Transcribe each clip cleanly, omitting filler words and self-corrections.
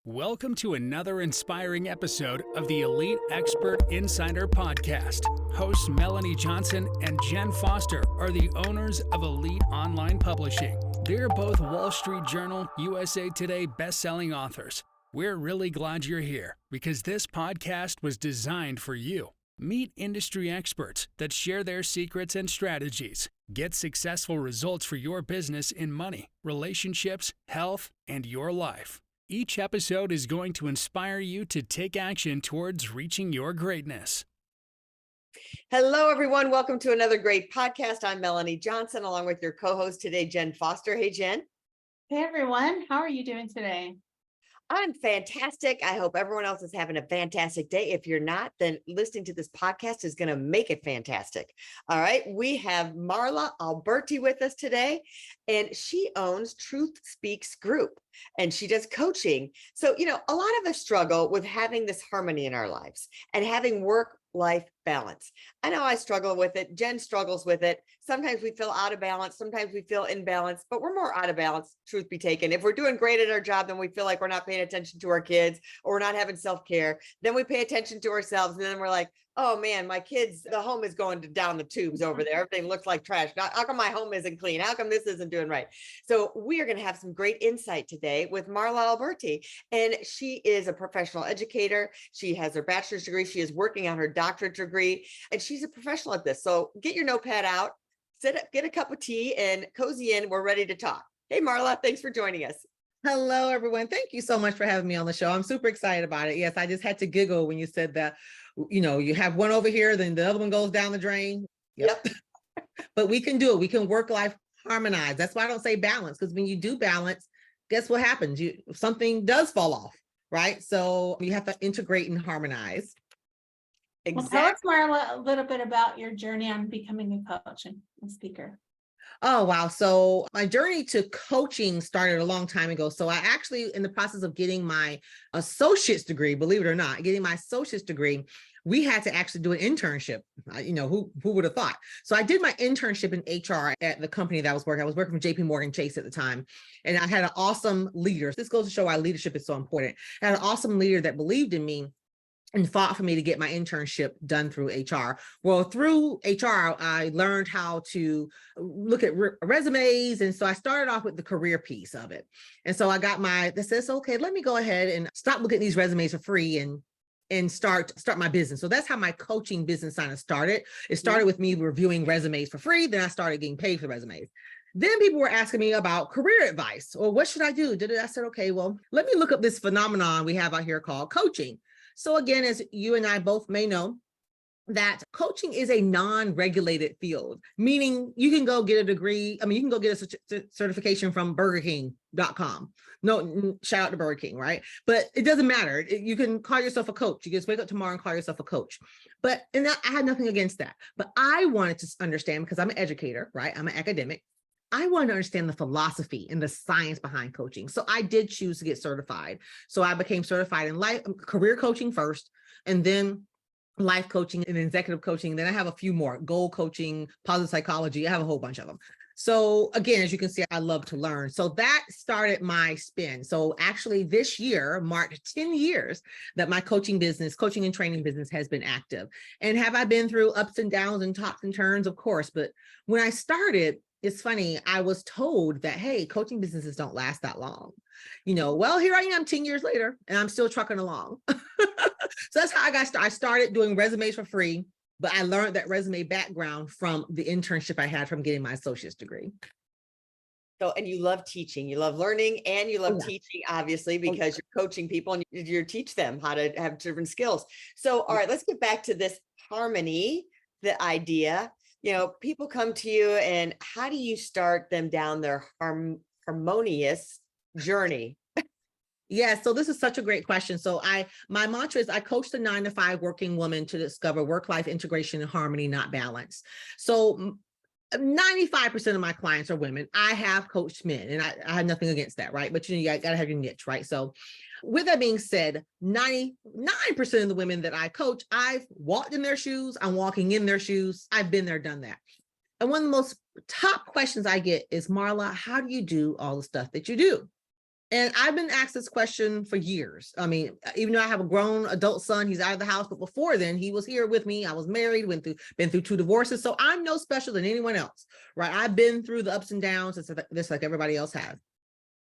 Welcome to another inspiring episode of the Elite Expert Insider Podcast. Hosts Melanie Johnson and Jenn Foster are the owners of Elite Online Publishing. They're both Wall Street Journal, USA Today best-selling authors. We're really glad you're here because this podcast was designed for you. Meet industry experts that share their secrets and strategies. Get successful results for your business in money, relationships, health, and your life. Each episode is going to inspire you to take action towards reaching your greatness. Hello, everyone. Welcome to another great podcast. I'm Melanie Johnson, along with your co-host today, Jenn Foster. Hey, Jenn. Hey, everyone. How are you doing today? I'm fantastic. I hope everyone else is having a fantastic day. If you're not, then listening to this podcast is going to make it fantastic. All right. We have Marla Albertie with us today, and she owns Truth Speaks Group, and she does coaching. So, a lot of us struggle with having this harmony in our lives and having work-life balance. I know I struggle with it. Jenn struggles with it. Sometimes we feel out of balance. Sometimes we feel in balance, but we're more out of balance, truth be taken. If we're doing great at our job, then we feel like we're not paying attention to our kids or we're not having self-care. Then we pay attention to ourselves. And then we're like, oh man, my kids, the home is going down the tubes over there. Everything looks like trash. How come my home isn't clean? How come this isn't doing right? So we are going to have some great insight today with Marla Albertie. And she is a professional educator. She has her bachelor's degree. She is working on her doctorate degree, and she's a professional at this. So get your notepad out, sit up, get a cup of tea and cozy in. We're ready to talk. Hey, Marla, thanks for joining us. Hello, everyone. Thank you so much for having me on the show. I'm super excited about it. Yes, I just had to giggle when you said that, you have one over here, then the other one goes down the drain. Yep. But we can do it. We can work life harmonize. That's why I don't say balance, because when you do balance, guess what happens? Something does fall off, right? So you have to integrate and harmonize. Exactly. Well, tell us, Marla, a little bit about your journey on becoming a coach and speaker. Oh, wow. So my journey to coaching started a long time ago. So I actually, in the process of getting my associate's degree, believe it or not, getting my associate's degree, we had to actually do an internship. Who would have thought? So I did my internship in HR at the company that I was working. I was working for JP Chase at the time. And I had an awesome leader. This goes to show why leadership is so important. I had an awesome leader that believed in me and fought for me to get my internship done through HR. Well, through HR, I learned how to look at resumes. And so I started off with the career piece of it. And so I got that says, okay, let me go ahead and stop looking at these resumes for free and start my business. So that's how my coaching business kind of started. It started with me reviewing resumes for free. Then I started getting paid for resumes. Then people were asking me about career advice or what should I do? I said, okay, well, let me look up this phenomenon we have out here called coaching. So again, as you and I both may know, that coaching is a non-regulated field, meaning you can go get a degree. You can go get a certification from BurgerKing.com. No, shout out to Burger King, right? But it doesn't matter. You can call yourself a coach. You just wake up tomorrow and call yourself a coach. I had nothing against that. But I wanted to understand, because I'm an educator, right? I'm an academic. I wanted to understand the philosophy and the science behind coaching. So I did choose to get certified. So I became certified in career coaching first, and then life coaching and executive coaching. Then I have a few more: goal coaching, positive psychology. I have a whole bunch of them. So again, as you can see, I love to learn. So that started my spin. So actually this year marked 10 years that my coaching and training business has been active. And have I been through ups and downs and tops and turns? Of course. But when I started, it's funny, I was told that, hey, coaching businesses don't last that long. Well, here I am 10 years later, and I'm still trucking along. So that's how I started doing resumes for free, but I learned that resume background from the internship I had from getting my associate's degree. So, and you love teaching, you love learning, and you love teaching, obviously, because you're coaching people and you teach them how to have different skills. So, all right, let's get back to this harmony, the idea. People come to you, and how do you start them down their harmonious journey? Yeah, so this is such a great question. So my mantra is I coach the 9-to-5 working woman to discover work-life integration and harmony, not balance. So 95% of my clients are women. I have coached men, and I have nothing against that, right? But you got to have your niche, right? So with that being said, 99% of the women that I coach, I've walked in their shoes. I'm walking in their shoes. I've been there, done that. And one of the most top questions I get is, Marla, how do you do all the stuff that you do? And I've been asked this question for years. I mean, even though I have a grown adult son, he's out of the house, but before then he was here with me. I was married, been through 2 divorces. So I'm no special than anyone else, right? I've been through the ups and downs, just like everybody else has.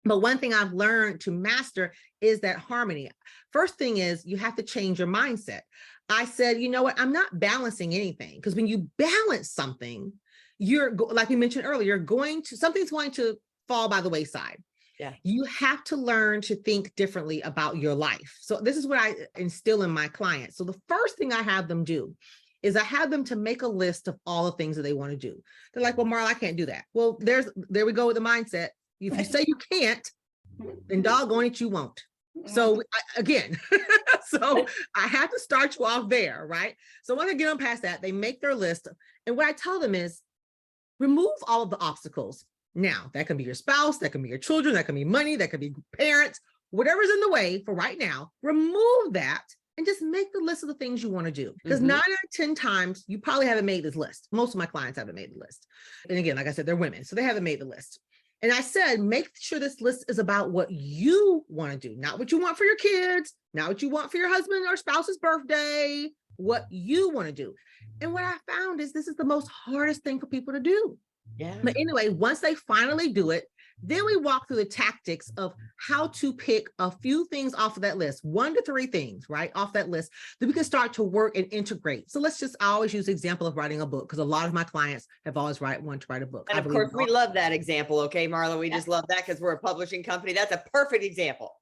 But one thing I've learned to master is that harmony. First thing is you have to change your mindset. I said, you know what? I'm not balancing anything, because when you balance something, like we mentioned earlier, something's going to fall by the wayside. Yeah. You have to learn to think differently about your life. So this is what I instill in my clients. So the first thing I have them do is I have them to make a list of all the things that they want to do. They're like, well, Marla, I can't do that. Well, there we go with the mindset. If you say you can't, then doggone it, you won't. So again, so I have to start you off there, right? So when I get them past that, they make their list. And what I tell them is remove all of the obstacles. Now, that can be your spouse, that can be your children, that can be money, that can be parents, whatever's in the way for right now, remove that and just make the list of the things you want to do. Because 9 out of 10 times, you probably haven't made this list. Most of my clients haven't made the list. And again, like I said, they're women, so they haven't made the list. And I said, make sure this list is about what you want to do, not what you want for your kids, not what you want for your husband or spouse's birthday, what you want to do. And what I found is this is the most hardest thing for people to do. Yeah. But anyway, once they finally do it, then we walk through the tactics of how to pick a few things off of that list, 1 to 3 things, right, off that list, that we can start to work and integrate. So I always use the example of writing a book, because a lot of my clients have always wanted to write a book. And of course, we love that example. Okay, Marla, we just love that because we're a publishing company. That's a perfect example.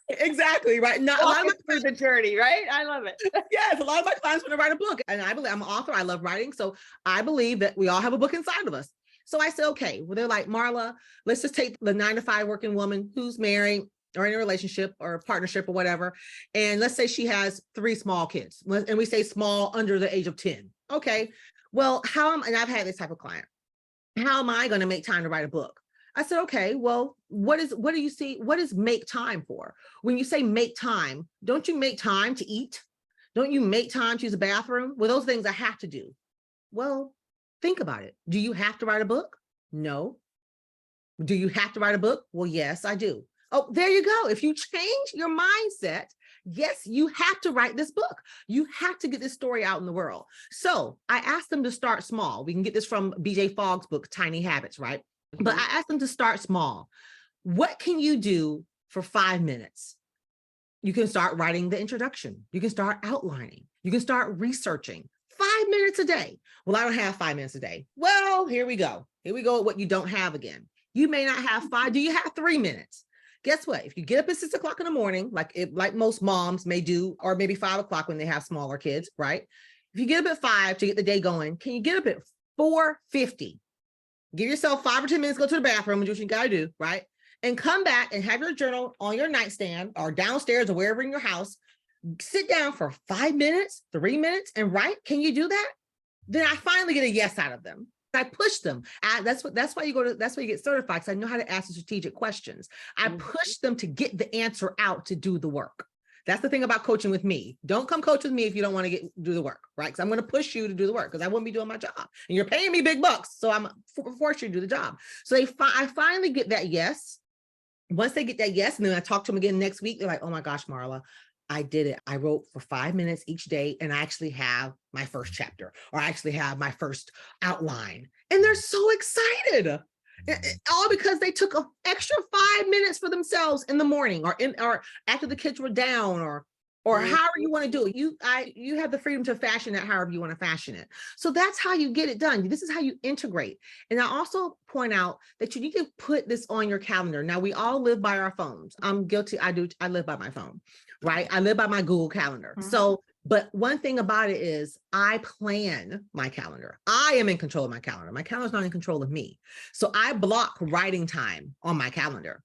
Exactly, right. A lot of through the journey, right? I love it. Yes, a lot of my clients want to write a book, and I believe I'm an author. I love writing, so I believe that we all have a book inside of us. So I said, okay, well, they're like, Marla, let's just take the 9 to 5 working woman who's married or in a relationship or a partnership or whatever. And let's say she has 3 small kids, and we say small, under the age of 10. Okay, well, and I've had this type of client, how am I going to make time to write a book? I said, okay, well, what do you see? What is make time for? When you say make time, don't you make time to eat? Don't you make time to use the bathroom? Well, those things I have to do. Well, think about it. Do you have to write a book? No. Do you have to write a book? Well, yes, I do. Oh, there you go. If you change your mindset, yes, you have to write this book. You have to get this story out in the world. So I asked them to start small. We can get this from BJ Fogg's book, Tiny Habits, right? But I asked them to start small. What can you do for 5 minutes? You can start writing the introduction. You can start outlining. You can start researching. 5 minutes a day. Well, I don't have 5 minutes a day. Well, here we go. Here we go with what you don't have again. You may not have 5. Do you have 3 minutes? Guess what? If you get up at 6 o'clock in the morning, like most moms may do, or maybe 5 o'clock when they have smaller kids, right? If you get up at 5 to get the day going, can you get up at 4:50? Give yourself 5 or 10 minutes, go to the bathroom and do what you got to do, right? And come back and have your journal on your nightstand or downstairs or wherever in your house. Sit down for 5 minutes, 3 minutes and write. Can you do that? Then I finally get a yes out of them. I push them. That's why you get certified, because I know how to ask the strategic questions. I push them to get the answer out to do the work. That's the thing about coaching with me. Don't come coach with me if you don't want to do the work, right? Because I'm going to push you to do the work, because I wouldn't be doing my job. And you're paying me big bucks, so I'm forced you to do the job. So I finally get that yes. Once they get that yes, and then I talk to them again next week, they're like, oh my gosh, Marla, I did it. I wrote for 5 minutes each day, and I actually have my first chapter, or I actually have my first outline. And they're so excited. All because they took an extra 5 minutes for themselves in the morning, or after the kids were down, or however you want to do it. You have the freedom to fashion it however you want to fashion it. So that's how you get it done. This is how you integrate. And I also point out that you need to put this on your calendar. Now, we all live by our phones. I'm guilty. I live by my phone, right? I live by my Google Calendar. So, but one thing about it is I plan my calendar. I am in control of my calendar. My calendar is not in control of me. So I block writing time on my calendar.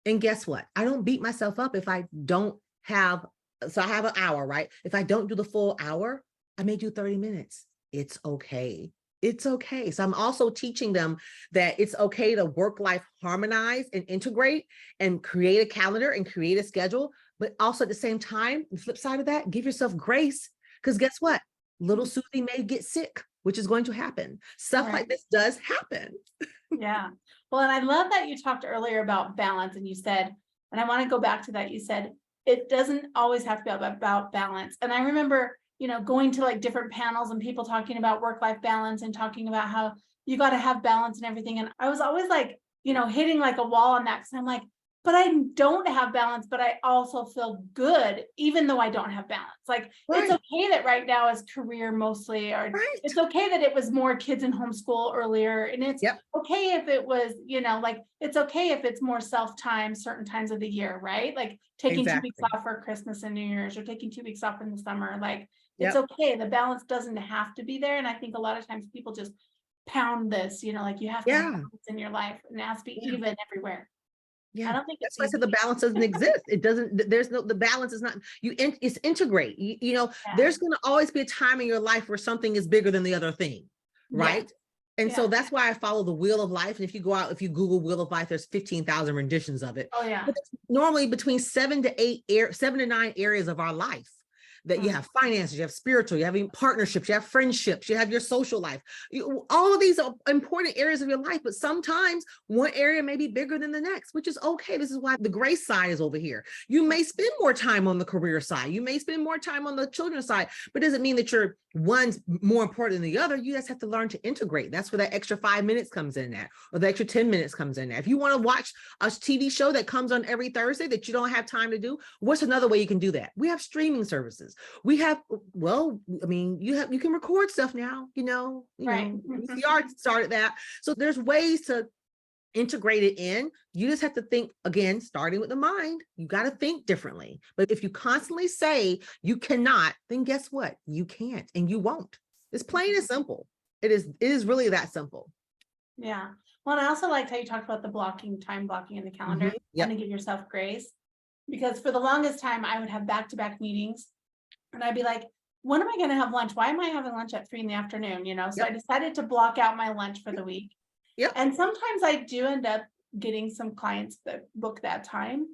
And guess what? I don't beat myself up if I don't have. So I have an hour, right? If I don't do the full hour, I may do 30 minutes. It's okay. It's okay. So I'm also teaching them that it's okay to work-life harmonize and integrate and create a calendar and create a schedule. But also at the same time, the flip side of that, give yourself grace. Because guess what? Little Susie may get sick, which is going to happen. Stuff like this does happen. Yeah. Well, and I love that you talked earlier about balance, and you said, And I want to go back to that. You said it doesn't always have to be about balance. And I remember, going to like different panels and people talking about work-life balance and talking about how you got to have balance and everything. And I was always like, hitting like a wall on that, because I'm like, but I don't have balance, but I also feel good, even though I don't have balance. Like, it's okay that right now is career mostly, or it's okay that it was more kids in homeschool earlier. And it's okay if it was, like, it's okay if it's more self-time certain times of the year, right? Like taking 2 weeks off for Christmas and New Year's, or taking 2 weeks off in the summer. Like, it's okay. The balance doesn't have to be there. And I think a lot of times people just pound this, like you have to have balance in your life, and it has to be even everywhere. Yeah, I don't think that's why I said the balance doesn't exist. It doesn't, the balance is not, it's integrate. There's going to always be a time in your life where something is bigger than the other thing, right? And so that's why I follow the wheel of life. And if you Google wheel of life, there's 15,000 renditions of it. Oh yeah. But normally between 7 to 9 areas of our life. That you have finances, you have spiritual, you have partnerships, you have friendships, you have your social life. All of these are important areas of your life, but sometimes one area may be bigger than the next, which is okay. This is why the grace side is over here. You may spend more time on the career side. You may spend more time on the children's side, but doesn't mean that you're one's more important than the other. You just have to learn to integrate. That's where that extra 5 minutes comes in at, or the extra 10 minutes comes in at. If you want to watch a TV show that comes on every Thursday that you don't have time to do, what's another way you can do that? We have streaming services. We have, you can record stuff now, VCR started that. So there's ways to integrate it in. You just have to think, again, starting with the mind, you got to think differently. But if you constantly say you cannot, then guess what? You can't, and you won't. It's plain and simple. It is really that simple. Yeah. Well, and I also liked how you talked about the time blocking in the calendar, and to give yourself grace, because for the longest time I would have back-to-back meetings. And I'd be like, when am I going to have lunch? Why am I having lunch at 3 p.m? So I decided to block out my lunch for the week. And sometimes I do end up getting some clients that book that time.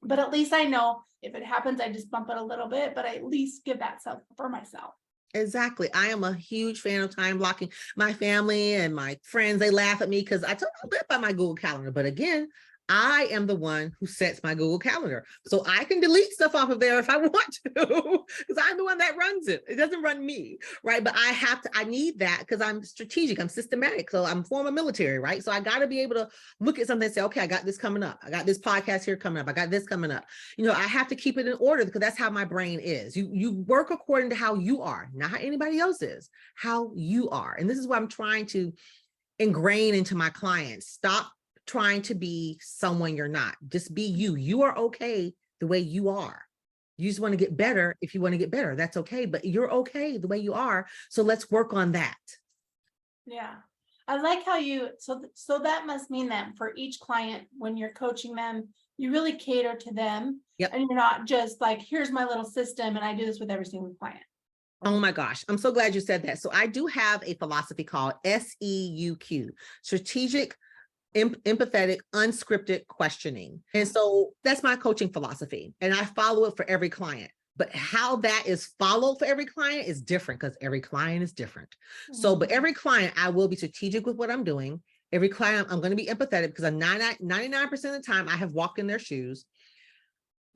But at least I know if it happens, I just bump it a little bit, but I at least give that self for myself. Exactly. I am a huge fan of time blocking. My family and my friends, they laugh at me because I live by my Google Calendar. But again, I am the one who sets my Google Calendar. So I can delete stuff off of there if I want to, because I'm the one that runs it. It doesn't run me, right? But I need that because I'm strategic, I'm systematic. So I'm former military, right? So I got to be able to look at something and say, okay, I got this coming up. I got this podcast here coming up. I got this coming up. I have to keep it in order because that's how my brain is. You work according to how you are, not how anybody else is, how you are. And this is what I'm trying to ingrain into my clients. Stop trying to be someone you're not. Just be you. You are okay the way you are. You just want to get better. If you want to get better, that's okay, but you're okay the way you are. So let's work on that. Yeah. I like how so that must mean that for each client, when you're coaching them, you really cater to them. And you're not just like, here's my little system and I do this with every single client. Oh my gosh. I'm so glad you said that. So I do have a philosophy called SEUQ, strategic, empathetic, unscripted questioning. And so that's my coaching philosophy. And I follow it for every client. But how that is followed for every client is different because every client is different. So, but every client, I will be strategic with what I'm doing. Every client, I'm going to be empathetic because I'm 99% of the time I have walked in their shoes.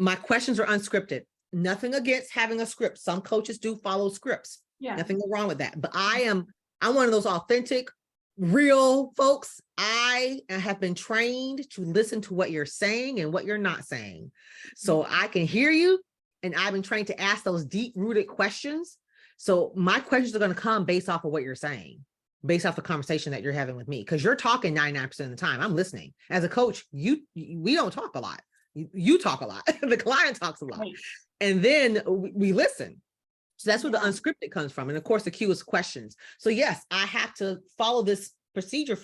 My questions are unscripted. Nothing against having a script. Some coaches do follow scripts. Nothing wrong with that. But I'm one of those authentic, real folks. I have been trained to listen to what you're saying and what you're not saying. So I can hear you, and I've been trained to ask those deep-rooted questions. So my questions are going to come based off of what you're saying, based off the conversation that you're having with me, because you're talking 99% of the time. I'm listening. As a coach, we don't talk a lot. You talk a lot. The client talks a lot. And then we listen. So that's where the unscripted comes from. And of course, the cue is questions. So yes, I have to follow this procedure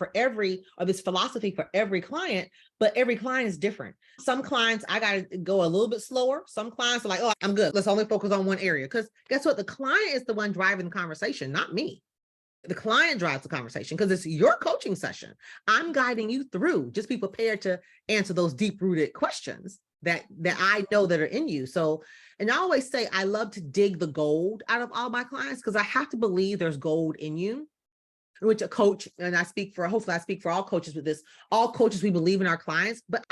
this philosophy for every client, but every client is different. Some clients, I got to go a little bit slower. Some clients are like, oh, I'm good. Let's only focus on one area. Because guess what? The client is the one driving the conversation, not me. The client drives the conversation because it's your coaching session. I'm guiding you through. Just be prepared to answer those deep-rooted questions that I know that are in you. So, and I always say, I love to dig the gold out of all my clients because I have to believe there's gold in you. which a coach, and hopefully I speak for all coaches with this, all coaches, we believe in our clients, but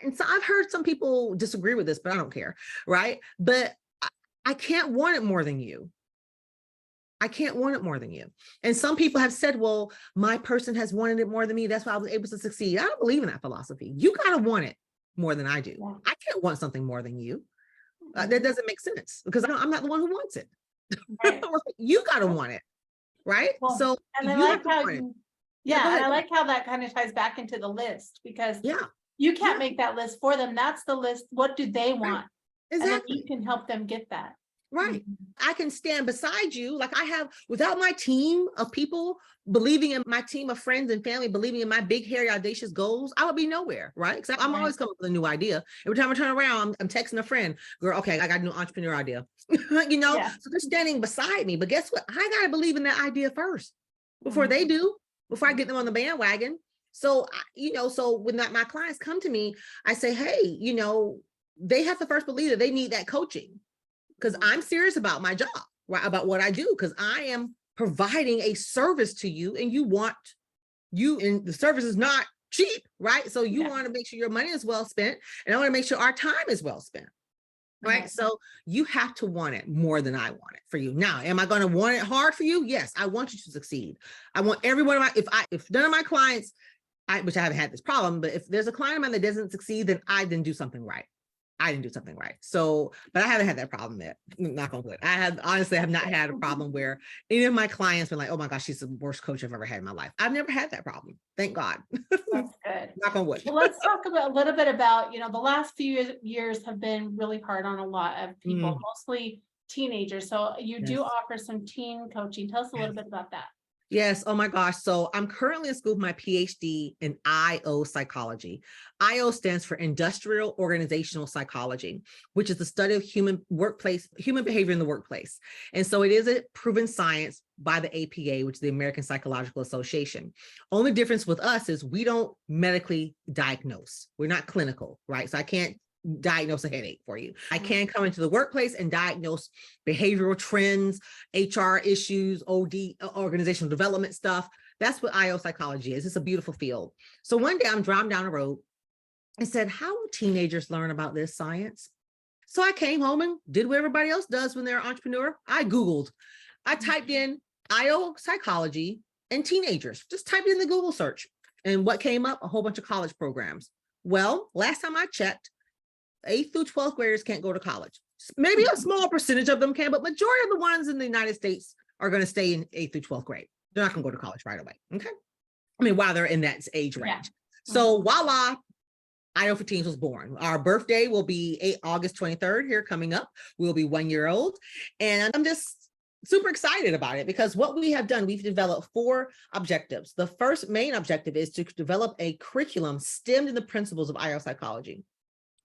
and so I've heard some people disagree with this, but I don't care, right? But I can't want it more than you. I can't want it more than you. And some people have said, well, my person has wanted it more than me. That's why I was able to succeed. I don't believe in that philosophy. You got to want it more than I do. Yeah. I can't want something more than you. That doesn't make sense because I'm not the one who wants it. Right. You got to want it. Right. Well, So and I you like have to how want it. you, Yeah, go and ahead. I like how that kind of ties back into the list, because Yeah, you can't Yeah. make that list for them. That's the list. What do they want? And then exactly. you can help them get that. Right. Mhm. I can stand beside you like I have without my team of people believing in my team of friends and family, believing in my big, hairy, audacious goals, I would be nowhere. Right. Because I'm Right. always coming up with a new idea. Every time I turn around, I'm texting a friend, girl, okay, I got a new entrepreneur idea. Yeah. So they're standing beside me. But guess what? I got to believe in that idea first before Mhm. they do, before I get them on the bandwagon. So, so when my clients come to me, I say, hey, they have to first believe that they need that coaching. Because I'm serious about my job, right? About what I do, because I am providing a service to you and and the service is not cheap, right? So you Yeah. want to make sure your money is well spent, and I want to make sure our time is well spent, right? Right. So you have to want it more than I want it for you. Now, am I going to want it hard for you? Yes, I want you to succeed. I want every one of if none of my clients, which I haven't had this problem, but if there's a client of mine that doesn't succeed, then I didn't do something right. So, but I haven't had that problem yet. Knock on wood. Honestly have not had a problem where any of my clients been like, oh my gosh, she's the worst coach I've ever had in my life. I've never had that problem. Thank God. That's good. Knock on wood. Well, let's talk a little bit about, the last few years have been really hard on a lot of people, mostly teenagers. So you do Yes. offer some teen coaching. Tell us a little bit about that. Yes. Oh my gosh. So I'm currently in school for my PhD in IO psychology. IO stands for Industrial Organizational Psychology, which is the study of human behavior in the workplace. And so it is a proven science by the APA, which is the American Psychological Association. Only difference with us is we don't medically diagnose. We're not clinical, right? So I can't diagnose a headache for you. I can come into the workplace and diagnose behavioral trends, HR issues, OD, organizational development stuff. That's what IO psychology is. It's a beautiful field. So one day I'm driving down the road and said, how will teenagers learn about this science? So I came home and did what everybody else does when they're an entrepreneur. I typed in IO psychology and teenagers, just typed in the Google search. And what came up? A whole bunch of college programs. Well, last time I checked, 8th through 12th graders can't go to college. Maybe a small percentage of them can, but majority of the ones in the United States are going to stay in 8th through 12th grade. They're not going to go to college right away. Okay. I mean, while they're in that age range. Yeah. So voila, IO for Teens was born. Our birthday will be August 23rd here coming up. We'll be 1 year old. And I'm just super excited about it because what we have done, we've developed 4 objectives. The first main objective is to develop a curriculum stemmed in the principles of IO psychology.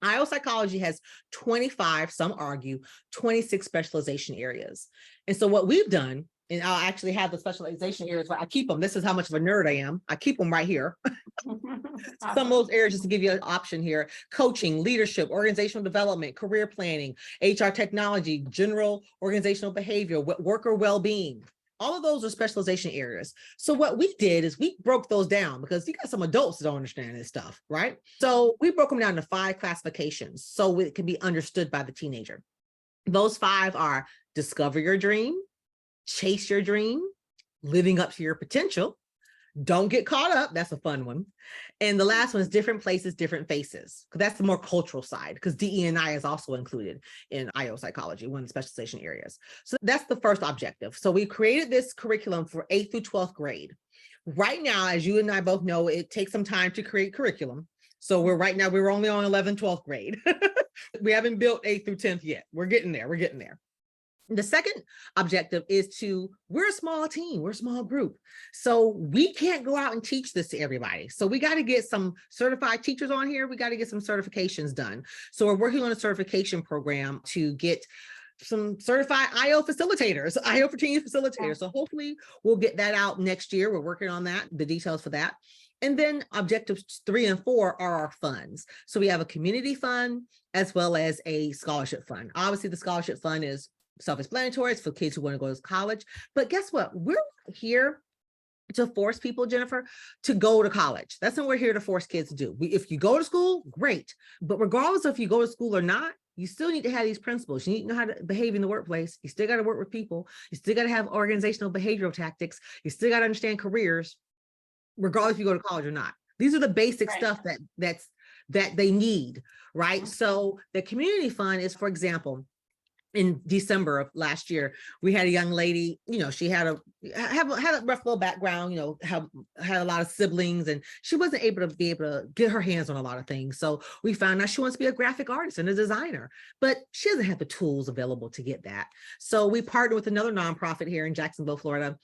IO psychology has 25, some argue, 26 specialization areas. And so what we've done, and I'll actually have the specialization areas, but I keep them. This is how much of a nerd I am. I keep them right here. Some of those areas, just to give you an option here: coaching, leadership, organizational development, career planning, HR technology, general organizational behavior, worker well-being. All of those are specialization areas. So what we did is we broke those down because you got some adults that don't understand this stuff, right? So we broke them down to 5 classifications so it can be understood by the teenager. Those 5 are discover your dream, chase your dream, living up to your potential, don't get caught up. That's a fun one. And the last one is different places, different faces, because that's the more cultural side, because DE&I is also included in IO psychology, one of the specialization areas. So that's the first objective. So we created this curriculum for 8th through 12th grade. Right now, as you and I both know, it takes some time to create curriculum. So we're only on 11th, 12th grade. We haven't built 8th through 10th yet. We're getting there. The second objective is we're a small team, we're a small group. So we can't go out and teach this to everybody. So we got to get some certified teachers on here. We got to get some certifications done. So we're working on a certification program to get some certified IO facilitators, IO for Teens facilitators. So hopefully we'll get that out next year. We're working on that, the details for that. And then objectives 3 and 4 are our funds. So we have a community fund as well as a scholarship fund. Obviously the scholarship fund is self-explanatory. It's for kids who want to go to college. But guess what? We're here to force people, Jennifer, to go to college. That's what we're here to force kids to do. If you go to school, great. But regardless of if you go to school or not, you still need to have these principles. You need to know how to behave in the workplace. You still got to work with people. You still got to have organizational behavioral tactics. You still got to understand careers, regardless if you go to college or not. These are the basic stuff that they need, right? So the community fund is, for example, in December of last year, we had a young lady, she had a rough little background, had a lot of siblings, and she wasn't able to get her hands on a lot of things. So we found out she wants to be a graphic artist and a designer, but she doesn't have the tools available to get that. So we partnered with another nonprofit here in Jacksonville, Florida,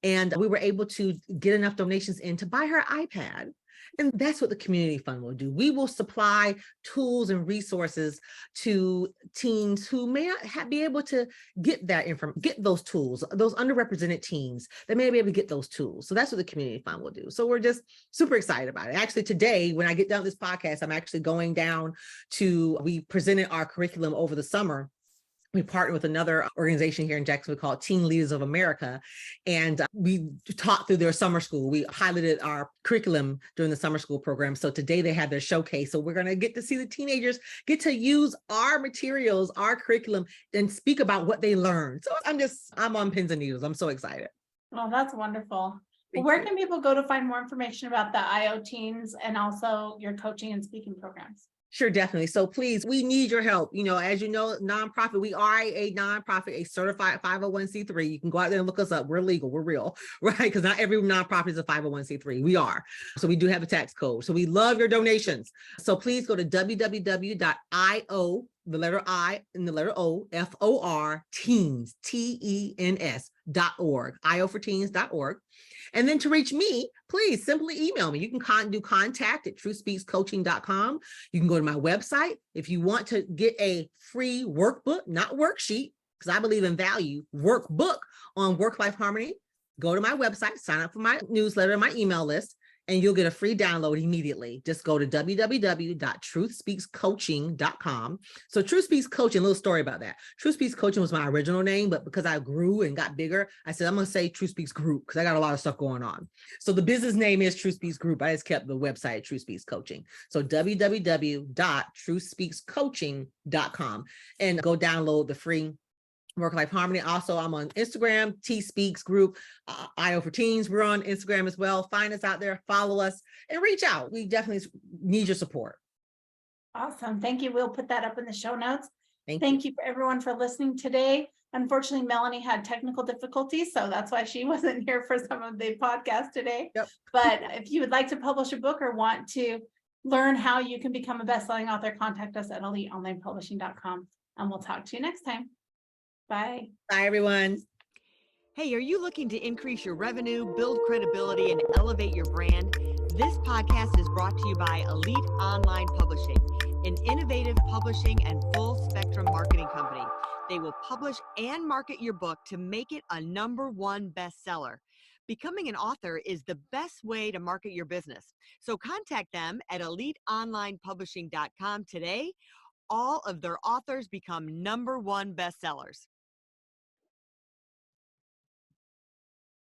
and we were able to get enough donations in to buy her an iPad. And that's what the community fund will do. We will supply tools and resources to teens who may not be able to get that get those tools, those underrepresented teens that may be able to get those tools. So that's what the community fund will do. So we're just super excited about it. Actually, today, when I get done with this podcast, I'm actually going down we presented our curriculum over the summer. We partnered with another organization here in Jacksonville called Teen Leaders of America, and we taught through their summer school. We piloted our curriculum during the summer school program. So today they had their showcase. So we're going to get to see the teenagers get to use our materials, our curriculum, and speak about what they learned. So I'm on pins and needles. I'm so excited. Oh, that's wonderful. Well, where can people go to find more information about the IO teens and also your coaching and speaking programs? Sure, definitely. So please, we need your help. As you know, nonprofit, we are a nonprofit, a certified 501c3. You can go out there and look us up. We're legal, we're real, right? Because not every nonprofit is a 501c3. We are. So we do have a tax code. So we love your donations. So please go to www.io, the letter I and the letter O, FOR, teens, TENS.org, ioforteens.org. And then to reach me, please simply email me. You can do contact@truthspeakscoaching.com. You can go to my website. If you want to get a free workbook, not worksheet, because I believe in value, workbook on work-life harmony, go to my website, sign up for my newsletter, my email list, and you'll get a free download immediately. Just go to www.truthspeakscoaching.com. So Truth Speaks Coaching, a little story about that. Truth Speaks Coaching was my original name, but because I grew and got bigger, I said, I'm going to say Truth Speaks Group because I got a lot of stuff going on. So the business name is Truth Speaks Group. I just kept the website Truth Speaks Coaching. So www.truthspeakscoaching.com and go download the free Work-Life Harmony. Also, I'm on Instagram, T Speaks Group, IO for Teens. We're on Instagram as well. Find us out there, follow us, and reach out. We definitely need your support. Awesome. Thank you. We'll put that up in the show notes. Thank you for everyone for listening today. Unfortunately, Melanie had technical difficulties, so that's why she wasn't here for some of the podcast today. Yep. But if you would like to publish a book or want to learn how you can become a best-selling author, contact us at eliteonlinepublishing.com, and we'll talk to you next time. Bye. Bye, everyone. Hey, are you looking to increase your revenue, build credibility, and elevate your brand? This podcast is brought to you by Elite Online Publishing, an innovative publishing and full spectrum marketing company. They will publish and market your book to make it a #1 bestseller. Becoming an author is the best way to market your business. So contact them at eliteonlinepublishing.com today. All of their authors become #1 bestsellers.